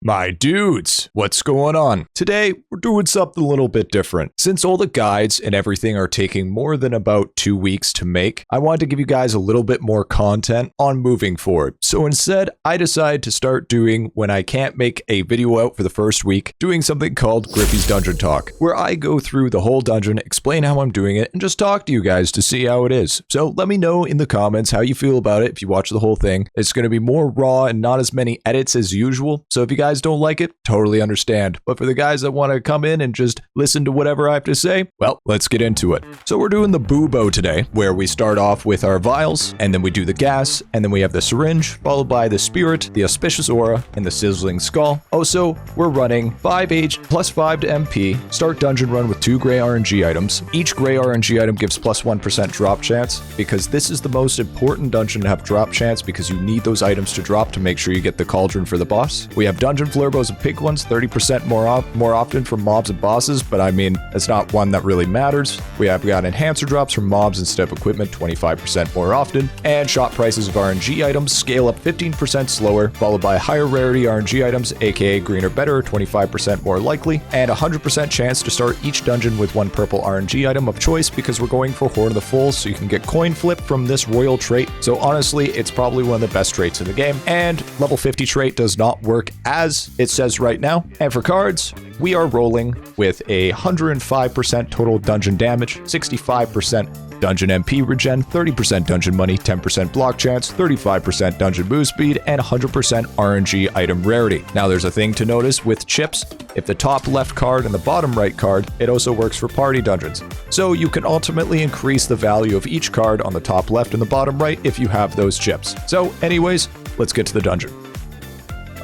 My dudes, what's going on? Today, we're doing something a little bit different. Since all the guides and everything are taking more than about 2 weeks to make, I wanted to give you guys a little bit more content on moving forward. So instead, I decided to start doing, when I can't make a video out for the first week, doing something called Griffy's Dungeon Talk, where I go through the whole dungeon, explain how I'm doing it, and just talk to you guys to see how it is. So let me know in the comments how you feel about it if you watch the whole thing. It's going to be more raw and not as many edits as usual. So if you guys don't like it, totally understand. But for the guys that want to come in and just listen to whatever I have to say, well, let's get into it. So we're doing the Bubo today, where we start off with our vials, and then we do the gas, and then we have the syringe, followed by the spirit, the auspicious aura, and the sizzling skull. Also, we're running 5H plus 5 to MP, start dungeon run with 2 gray RNG items. Each gray RNG item gives plus 1% drop chance, because this is the most important dungeon to have drop chance, because you need those items to drop to make sure you get the cauldron for the boss. We have dungeon flurbos and pig ones, 30% more often from mobs and bosses, but I mean, that's not one that really matters. We have got enhancer drops from mobs instead of equipment, 25% more often, and shot prices of RNG items scale up 15% slower, followed by higher rarity RNG items, aka green or better, 25% more likely, and 100% chance to start each dungeon with 1 purple RNG item of choice, because we're going for Horn of the Fool, so you can get coin flip from this royal trait. So honestly, it's probably one of the best traits in the game, and level 50 trait does not work as it says right now. And for cards, we are rolling with 105% total dungeon damage, 65% dungeon MP regen, 30% dungeon money, 10% block chance, 35% dungeon move speed, and 100% RNG item rarity. Now there's a thing to notice with chips. If the top left card and the bottom right card, it also works for party dungeons. So you can ultimately increase the value of each card on the top left and the bottom right if you have those chips. So anyways, let's get to the dungeon.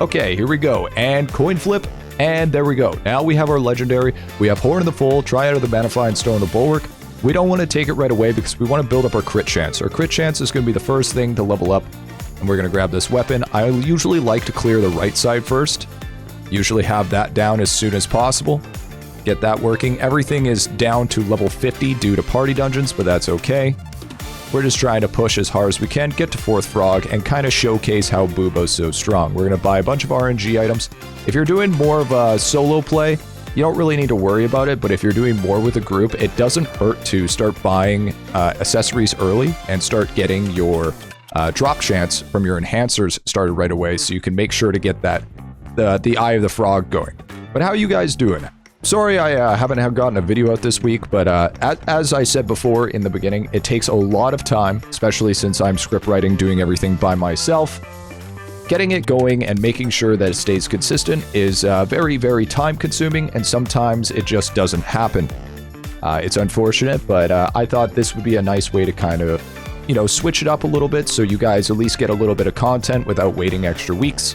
Okay, here we go, and coin flip, and there we go. Now we have our legendary. We have Horn of the Fool, Triad of the Manifying Stone of the Bulwark. We don't want to take it right away because we want to build up our crit chance. Our crit chance is going to be the first thing to level up, and we're going to grab this weapon. I usually like to clear the right side first. Usually have that down as soon as possible. Get that working. Everything is down to level 50 due to party dungeons, but that's okay. We're just trying to push as hard as we can, get to 4th frog, and kind of showcase how Bubo's so strong. We're going to buy a bunch of RNG items. If you're doing more of a solo play, you don't really need to worry about it, but if you're doing more with a group, it doesn't hurt to start buying accessories early and start getting your drop chance from your enhancers started right away, so you can make sure to get that the Eye of the Frog going. But how are you guys doing? Sorry I haven't gotten a video out this week, but as I said before in the beginning, it takes a lot of time, especially since I'm script writing, doing everything by myself. Getting it going and making sure that it stays consistent is very, very time consuming, and sometimes it just doesn't happen. It's unfortunate, but I thought this would be a nice way to kind of, switch it up a little bit so you guys at least get a little bit of content without waiting extra weeks.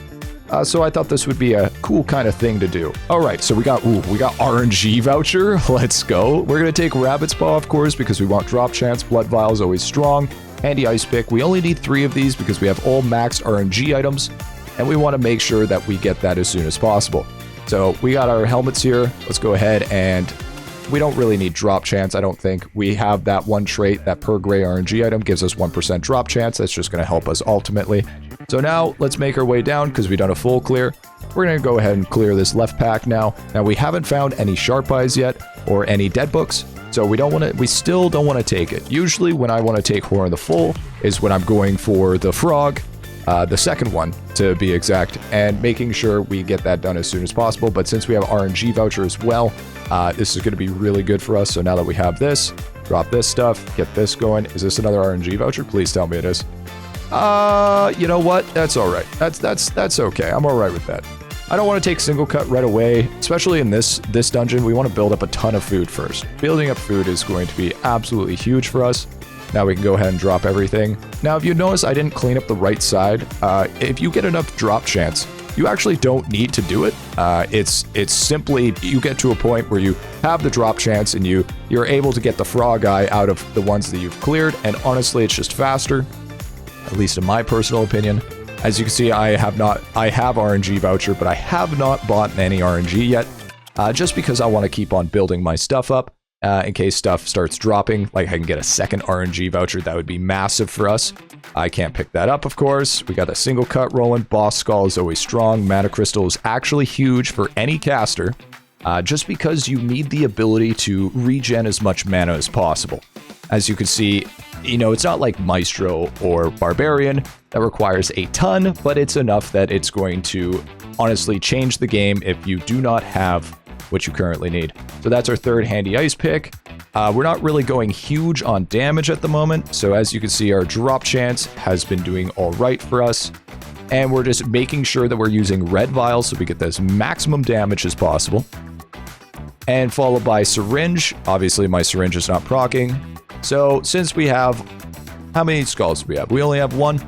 So I thought this would be a cool kind of thing to do. All right, so we got RNG voucher. Let's go. We're going to take Rabbit's Paw, of course, because we want drop chance. Blood Vial's always strong. Handy Ice Pick. We only need 3 of these because we have all maxed RNG items, and we want to make sure that we get that as soon as possible. So we got our helmets here. Let's go ahead, and we don't really need drop chance, I don't think. We have that one trait, that per gray RNG item gives us 1% drop chance. That's just going to help us ultimately. So now let's make our way down because we've done a full clear. We're going to go ahead and clear this left pack now. Now we haven't found any sharp eyes yet or any dead books, so we still don't want to take it. Usually when I want to take Horn of the Fool is when I'm going for the frog, the second one to be exact, and making sure we get that done as soon as possible. But since we have RNG voucher as well, this is going to be really good for us. So now that we have this, drop this stuff, get this going. Is this another RNG voucher? Please tell me it is. You know what? That's all right. That's okay. I'm all right with that. I don't want to take single cut right away, especially in this dungeon. We want to build up a ton of food first. Building up food is going to be absolutely huge for us. Now we can go ahead and drop everything. Now, if you notice, I didn't clean up the right side. If you get enough drop chance, you actually don't need to do it. It's simply you get to a point where you have the drop chance and you're able to get the frog eye out of the ones that you've cleared. And honestly, it's just faster, at least in my personal opinion. As you can see, I have RNG voucher, but I have not bought any RNG yet, just because I want to keep on building my stuff up. in case stuff starts dropping. Like I can get a second RNG voucher. That would be massive for us. I can't pick that up, of course. We got a single cut rolling. Boss Skull is always strong. Mana Crystal is actually huge for any caster, just because you need the ability to regen as much mana as possible. As you can see, you know, it's not like Maestro or Barbarian that requires a ton, but it's enough that it's going to honestly change the game if you do not have what you currently need. So that's our third handy ice pick. We're not really going huge on damage at the moment, so as you can see, our drop chance has been doing all right for us, and we're just making sure that we're using red vials so we get as maximum damage as possible. And followed by syringe. Obviously my syringe is not proccing, so since we have, how many skulls do we have? We only have one.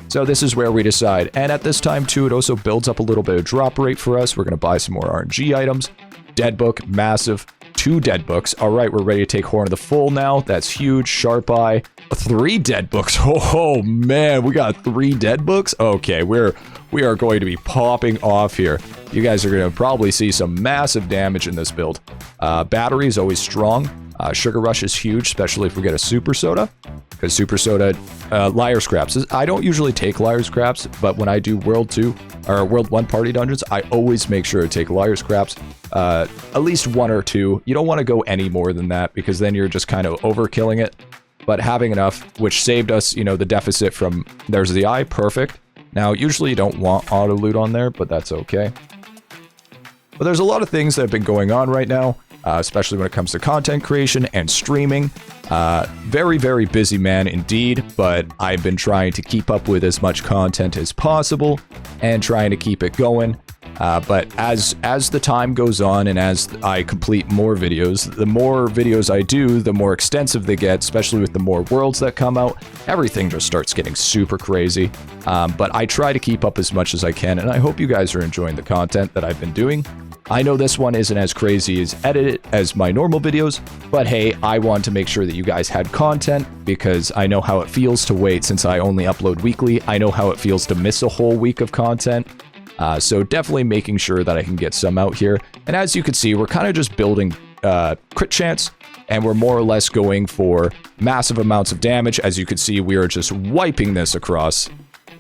So this is where we decide. And at this time too, it also builds up a little bit of drop rate for us. We're going to buy some more RNG items. Dead book, massive. 2 dead books. All right, we're ready to take Horn of the Fool now. That's huge. Sharp Eye. 3 dead books. Oh man, we got 3 dead books. Okay, we are going to be popping off here. You guys are going to probably see some massive damage in this build. Battery is always strong. Sugar Rush is huge, especially if we get a Super Soda. Because Super Soda, Liar Scraps. I don't usually take Liar Scraps, but when I do World 2 or World 1 party dungeons, I always make sure to take Liar Scraps. At least 1 or 2. You don't want to go any more than that because then you're just kind of overkilling it. But having enough, which saved us, you know, the deficit from There's the Eye, perfect. Now, usually you don't want auto loot on there, but that's okay. But there's a lot of things that have been going on right now. Especially when it comes to content creation and streaming. Very, very busy man indeed, but I've been trying to keep up with as much content as possible and trying to keep it going. But as the time goes on and as I complete more videos, the more videos I do, the more extensive they get, especially with the more worlds that come out. Everything just starts getting super crazy. But I try to keep up as much as I can, and I hope you guys are enjoying the content that I've been doing. I know this one isn't as crazy as edited as my normal videos, but hey, I want to make sure that you guys had content because I know how it feels to wait since I only upload weekly. I know how it feels to miss a whole week of content. So definitely making sure that I can get some out here. And as you can see, we're kind of just building crit chance, and we're more or less going for massive amounts of damage. As you can see, we are just wiping this across.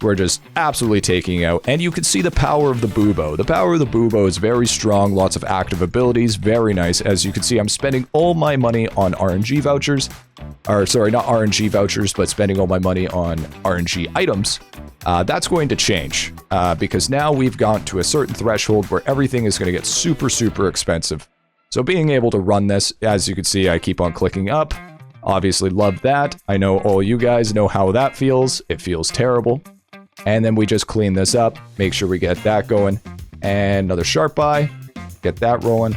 We're just absolutely taking out. And you can see the power of the Bubo. The power of the Bubo is very strong, lots of active abilities, very nice. As you can see, I'm spending all my money on RNG vouchers. Or sorry, not RNG vouchers, but spending all my money on RNG items. That's going to change because now we've gone to a certain threshold where everything is going to get super, super expensive. So being able to run this, as you can see, I keep on clicking up. Obviously love that. I know all you guys know how that feels. It feels terrible. And then we just clean this up, make sure we get that going. And another Sharp Eye, get that rolling,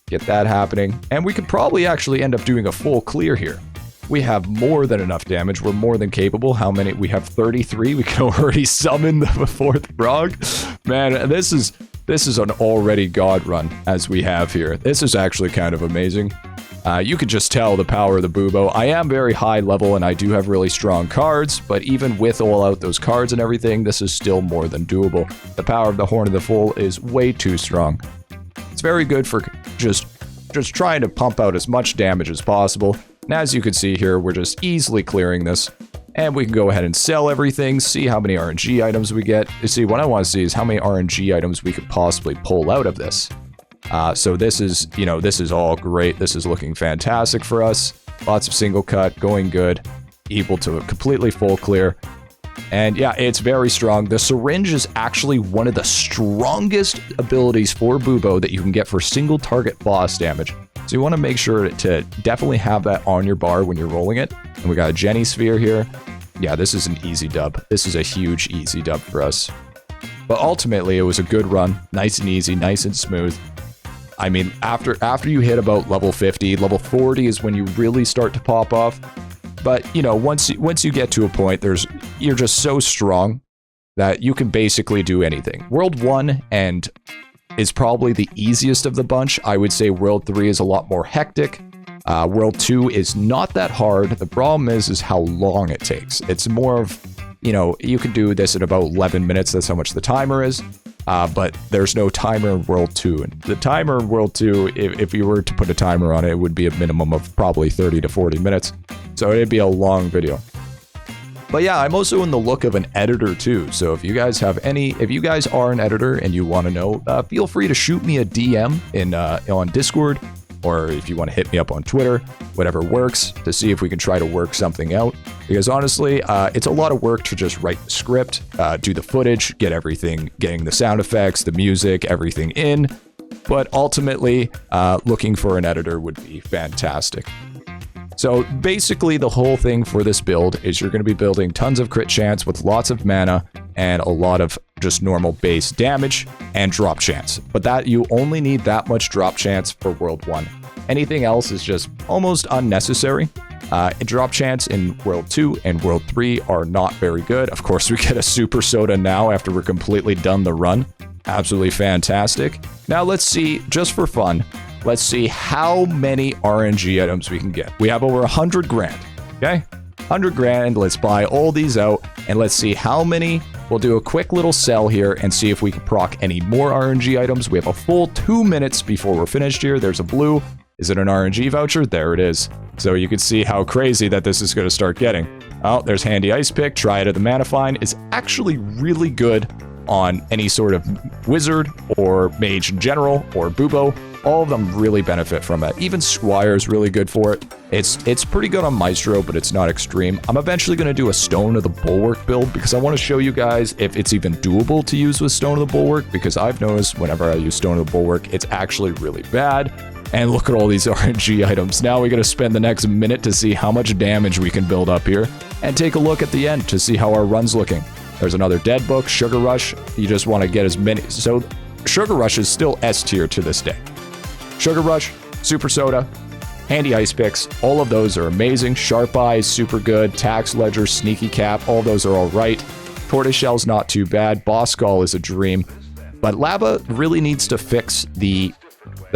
get that happening. And we could probably actually end up doing a full clear here. We have more than enough damage. We're more than capable. How many? We have 33. We can already summon the 4th frog. Man, this is an already god run as we have here. This is actually kind of amazing. You could just tell the power of the Bubo. I am very high level and I do have really strong cards, but even with all out those cards and everything, this is still more than doable. The power of the Horn of the Fool is way too strong. It's very good for just trying to pump out as much damage as possible. And as you can see here, we're just easily clearing this. And we can go ahead and sell everything, see how many RNG items we get. You see, what I want to see is how many RNG items we could possibly pull out of this. So this is, you know, this is all great. This is looking fantastic for us. Lots of single cut, going good, able to completely full clear. And yeah, it's very strong. The syringe is actually one of the strongest abilities for Bubo that you can get for single target boss damage. So you want to make sure to definitely have that on your bar when you're rolling it. And we got a Jenny Sphere here. Yeah, this is an easy dub. This is a huge easy dub for us. But ultimately, it was a good run. Nice and easy, nice and smooth. I mean, after you hit about level 50, level 40 is when you really start to pop off. But, you know, once you get to a point, you're just so strong that you can basically do anything. World 1 and is probably the easiest of the bunch. I would say World 3 is a lot more hectic. World 2 is not that hard. The problem is how long it takes. It's more of, you know, you can do this in about 11 minutes. That's how much the timer is. but there's no timer in World 2. And the timer in World 2, if you were to put a timer on it, it would be a minimum of probably 30 to 40 minutes. So it'd be a long video. But yeah, I'm also in the look of an editor too. So if you guys are an editor and you want to know, feel free to shoot me a DM on Discord, or if you want to hit me up on Twitter, whatever works, to see if we can try to work something out. Because honestly, it's a lot of work to just write the script, do the footage, getting the sound effects, the music, everything in. But ultimately, looking for an editor would be fantastic. So basically, the whole thing for this build is you're going to be building tons of crit chance with lots of mana and a lot of just normal base damage and drop chance. But that you only need that much drop chance for World 1. Anything else is just almost unnecessary. Drop chance in World 2 and World 3 are not very good. Of course, we get a Super Soda now after we're completely done the run. Absolutely fantastic. Now let's see, just for fun, let's see how many RNG items we can get. We have over 100 grand, okay? 100 grand, let's buy all these out, and let's see how many. We'll do a quick little sell here and see if we can proc any more RNG items. We have a full 2 minutes before we're finished here. There's a blue. Is it an RNG voucher? There it is. So you can see how crazy that this is going to start getting. Oh, there's Handy Ice Pick. Triad of the Manifine is actually really good on any sort of wizard or mage in general, or Bubo. All of them really benefit from it. Even Squire is really good for it. It's pretty good on Maestro, but it's not extreme. I'm eventually going to do a Stone of the Bulwark build because I want to show you guys if it's even doable to use with Stone of the Bulwark, because I've noticed whenever I use Stone of the Bulwark, it's actually really bad. And look at all these RNG items. Now we got to spend the next minute to see how much damage we can build up here and take a look at the end to see how our run's looking. There's another dead book, Sugar Rush. You just want to get as many. So Sugar Rush is still S tier to this day. Sugar Rush, Super Soda, Handy Ice Picks, all of those are amazing. Sharp Eyes, super good. Tax Ledger, Sneaky Cap, all those are all right. Tortoiseshell's not too bad. Boss Skull is a dream. But Lava really needs to fix the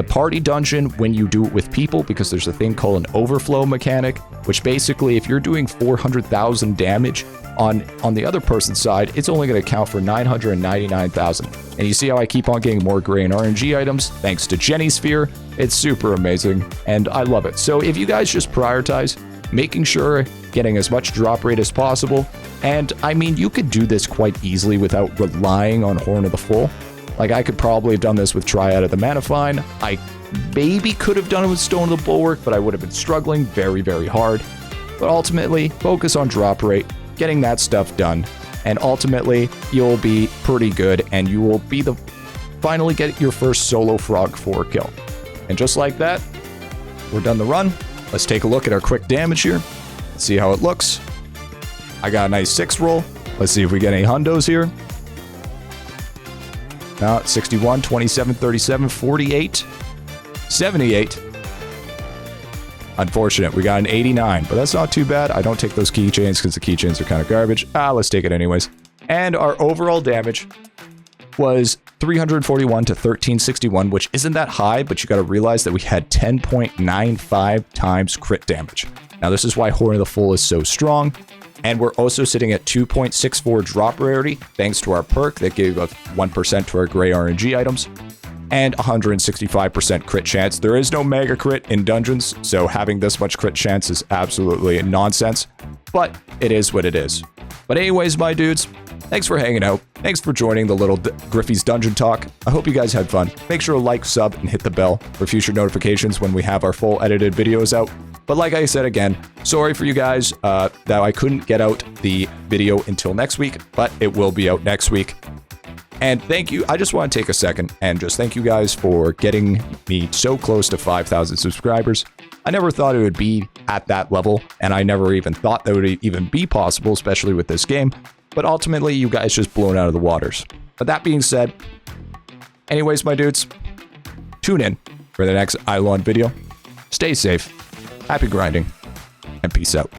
party dungeon when you do it with people, because there's a thing called an overflow mechanic, which basically if you're doing 400,000 damage on the other person's side, it's only going to count for 999,000. And you see how I keep on getting more gray and RNG items thanks to Jenny Sphere. It's super amazing and I love it. So if you guys just prioritize making sure getting as much drop rate as possible, and I mean you could do this quite easily without relying on Horn of the Full. Like, I could probably have done this with Triad of the Manifine. I maybe could have done it with Stone of the Bulwark, but I would have been struggling very, very hard. But ultimately, focus on drop rate, getting that stuff done, and ultimately, you'll be pretty good, and you will be finally get your first solo Frog 4 kill. And just like that, we're done the run. Let's take a look at our quick damage here. Let's see how it looks. I got a nice 6 roll. Let's see if we get any hundos here. Now, 61, 27, 37, 48, 78. Unfortunate, we got an 89, but that's not too bad. I don't take those keychains because the keychains are kind of garbage. Let's take it anyways. And our overall damage was 341 to 1361, which isn't that high, but you got to realize that we had 10.95 times crit damage. Now, this is why Horn of the Full is so strong. And we're also sitting at 2.64 drop rarity, thanks to our perk that gave us 1% to our gray RNG items, and 165% crit chance. There is no mega crit in dungeons, so having this much crit chance is absolutely nonsense, but it is what it is. But anyways, my dudes, thanks for hanging out. Thanks for joining the little Griffy's Dungeon Talk. I hope you guys had fun. Make sure to like, sub, and hit the bell for future notifications when we have our full edited videos out. But like I said again, sorry for you guys that I couldn't get out the video until next week, but it will be out next week. And thank you. I just want to take a second and just thank you guys for getting me so close to 5,000 subscribers. I never thought it would be at that level, and I never even thought that would even be possible, especially with this game. But ultimately, you guys just blown out of the waters. But that being said, anyways, my dudes, tune in for the next IdleOn video. Stay safe. Happy grinding, and peace out.